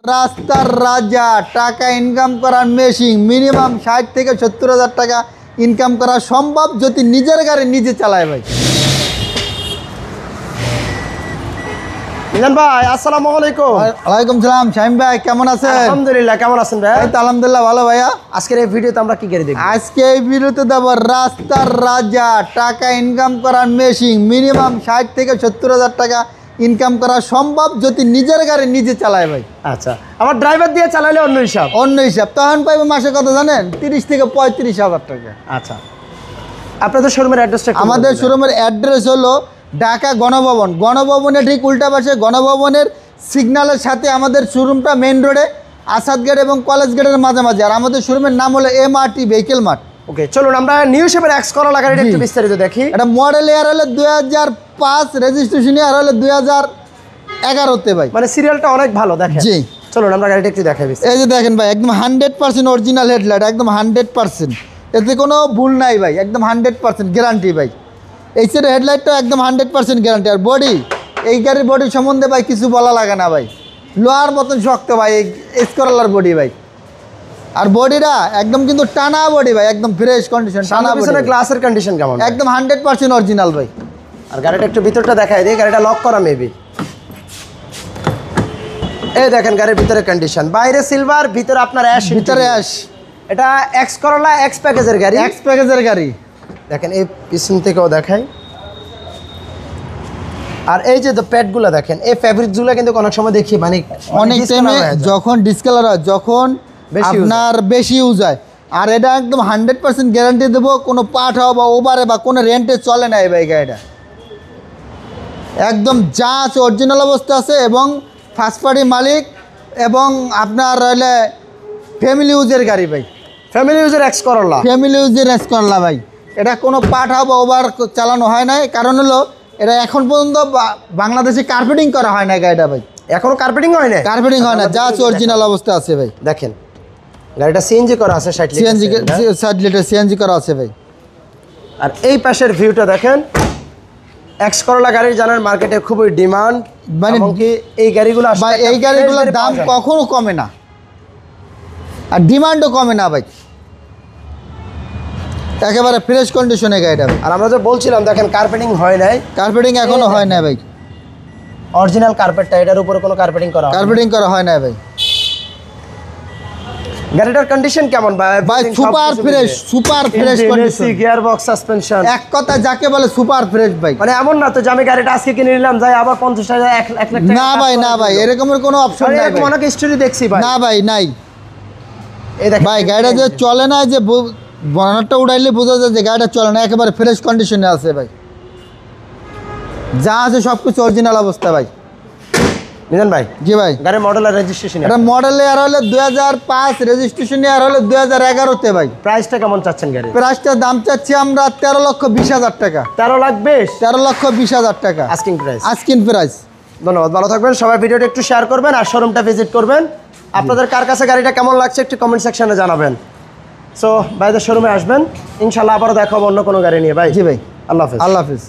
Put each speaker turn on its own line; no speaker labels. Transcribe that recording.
রাস্তার রাজা, টাকা ইনকাম করার মেশিন, মিনিমাম 60 থেকে 70,000 টাকা ইনকাম করা সম্ভব যদি নিজের গাড়ি নিজে চালায় ভাই।
মিলন ভাই আসসালামু আলাইকুম।
ওয়ালাইকুম সালাম। শাহিম ভাই কেমন আছেন?
আলহামদুলিল্লাহ, কেমন আছেন ভাই?
এই তো আলহামদুলিল্লাহ ভালো ভাইয়া।
আজকের এই ভিডিওতে আমরা কি গাড়ি দেখব?
আজকে এই ভিডিওতে দেব রাস্তার রাজা, টাকা ইনকাম করার মেশিন, মিনিমাম 60 থেকে 70,000 টাকা ইনকাম করা সম্ভব যদি নিজের গাড়ি নিজে চালায় ভাই।
আচ্ছা, আমার ড্রাইভার দিয়ে চালালে অন্য হিসাব।
অন্য হিসাব তখন পাইবে মাসে কত জানেন? 30 থেকে 35,000 টাকা।
আচ্ছা, আপনাদের শোরুমের অ্যাড্রেসটা?
আমাদের শোরুমের অ্যাড্রেস হলো ঢাকা গণভবন। গণভবনের ঠিক উল্টা পাশে, গণভবনের সিগন্যালের সাথে আমাদের শোরুমটা মেইন রোডে, আসাদ গেট এবং কলেজ গেটের মাঝামাঝি। আর আমাদের শোরুমের নাম হলো MRT ভেহিকেল মার্ট।
ওকে, চলুন আমরা নিউ শেপের এক্স করলা গাড়িটা একটু বিস্তারিত দেখি।
এটা মডেল ইয়ার হলো 2005, রেজিস্ট্রেশন ইয়ার হলো 2011তে ভাই।
মানে সিরিয়ালটা অনেক ভালো দেখেন।
জি,
চলুন আমরা গাড়িটা একটু দেখাই।
এই যে দেখেন ভাই, একদম 100% অরিজিনাল হেডলাইট, একদম 100%, এতে কোনো ভুল নাই ভাই, একদম 100% গ্যারান্টি ভাই। এই সেট হেডলাইটটা একদম 100% গ্যারান্টি। আর বডি, এই গাড়ির বডি সম্বন্ধে ভাই কিছু বলা লাগে না ভাই, লোহার মতন শক্ত ভাই এই স্করলার বডি ভাই। আর বডিটা একদম কিন্তু টানা বডি ভাই, একদম ফ্রেশ কন্ডিশন, টানা বডি।
গ্লাসের কন্ডিশন কেমন?
একদম 100% অরিজিনাল ভাই।
আর গাড়িটা একটু ভিতরটা দেখাই দিই, গাড়িটা লক করা মেবি। এই দেখেন গাড়ির ভিতরে কন্ডিশন, বাইরে সিলভার, ভিতরে আপনার অ্যাশ,
ভিতরে অ্যাশ।
এটা এক্স করলা এক্স প্যাকেজের গাড়ি।
এক্স প্যাকেজের গাড়ি
দেখেন, এই পিছন থেকেও দেখাই। আর এই যে প্যাডগুলো দেখেন, এই ফ্যাব্রিকগুলো কিন্তু অনেক সময় দেখি মানে
অনেক টাইমে যখন ডিসকালার হয়, যখন আপনার বেশি ইউজ হয়। আর এটা একদম 100% গ্যারান্টি দেবো, কোনো পার্ট হওয়া বা ওভারে বা কোনো রেন্টে চলে না এই ভাই গাড়িটা। একদম যা আছে অরিজিনাল অবস্থা আছে এবং ফার্স্ট পার্টি মালিক এবং আপনার রইলে ফ্যামিলি ইউজের গাড়ি ভাই।
ফ্যামিলি ইউজের এক্স করলা,
ফ্যামিলি ইউজের এক্স করলা ভাই। এটা কোনো পার্ট হওয়া বা ওভার চালানো হয় নাই, কারণ হলো এটা এখন পর্যন্ত বাংলাদেশে কার্পেটিং করা হয় না গাড়িটা ভাই।
এখনো কার্পেটিং হয় না?
কার্পেটিং হয় না, যা আছে অরিজিনাল অবস্থা আছে ভাই।
দেখেন গাড়িটা সিএনজি করা আছে, 60
লিটার সিএনজি করা আছে ভাই।
আর এই পাশের ভিউটা দেখেন, এক্স করলা গাড়ির জানেন মার্কেটে খুবই ডিমান্ড, মানে কি এই গাড়িগুলো
ভাই, এই গাড়িগুলোর দাম কখনো কমে না আর ডিমান্ডও কমে না ভাই, একেবারে ফ্রেশ কন্ডিশনে গাড়িটা।
আর আমরা যে বলছিলাম দেখেন কার্পেটিং হয় নাই,
কার্পেটিং এখনো হয় না ভাই।
অরিজিনাল কার্পেটটা, এটার উপরে কোনো কার্পেটিং করা
কার্পেটিং করা হয় না ভাই।
গাড়িটার কন্ডিশন কেমন ভাই?
ভাই super fresh, super fresh condition,
gear box, suspension,
এক কথা যাকে বলে সুপার ফ্রেশ ভাই।
মানে এমন না তো যে আমি গাড়িটা আজকে কিনে নিলাম যাই আবার 50,000 1 লাখ টাকা।
না ভাই, না ভাই, এরকমের কোনো অপশন নাই ভাই।
অনেক স্টোরি দেখছি ভাই।
না ভাই, নাই।
এই দেখেন
ভাই গাড়িটা যে চলে না, যে বনারটা উড়াইলে বোঝা যায় যে গাড়িটা চলে না, একেবারে ফ্রেশ কন্ডিশনে আছে ভাই। যা আছে সব কিছু অরিজিনাল অবস্থা ভাই।
মিলন ভাই,
জি ভাই।
গাড়ির মডেল আর রেজিস্ট্রেশন?
এটা মডেল ইয়ার হলো 2005, রেজিস্ট্রেশন ইয়ার হলো 2011তে ভাই।
প্রাইসটা কেমন চাচ্ছেন গাড়ি?
প্রাইসটার দাম চাচ্ছি আমরা 13,20,000 টাকা।
13 লাখ 20?
13,20,000 টাকা
আস্কিং প্রাইস।
Asking price.
ধন্যবাদ, ভালো থাকবেন সবাই। ভিডিওটা একটু শেয়ার করবেন আর শোরুমটা ভিজিট করবেন। আপনাদের কার কাছে গাড়িটা কেমন লাগছে একটু কমেন্ট সেকশনে জানাবেন। সো ভাইদের শোরুমে আসবেন, ইনশাল্লাহ আবারও দেখা হবে অন্য কোনো গাড়ি নিয়ে ভাই।
জি ভাই,
আল্লাহ হাফেজ।
আল্লাহ হাফেজ।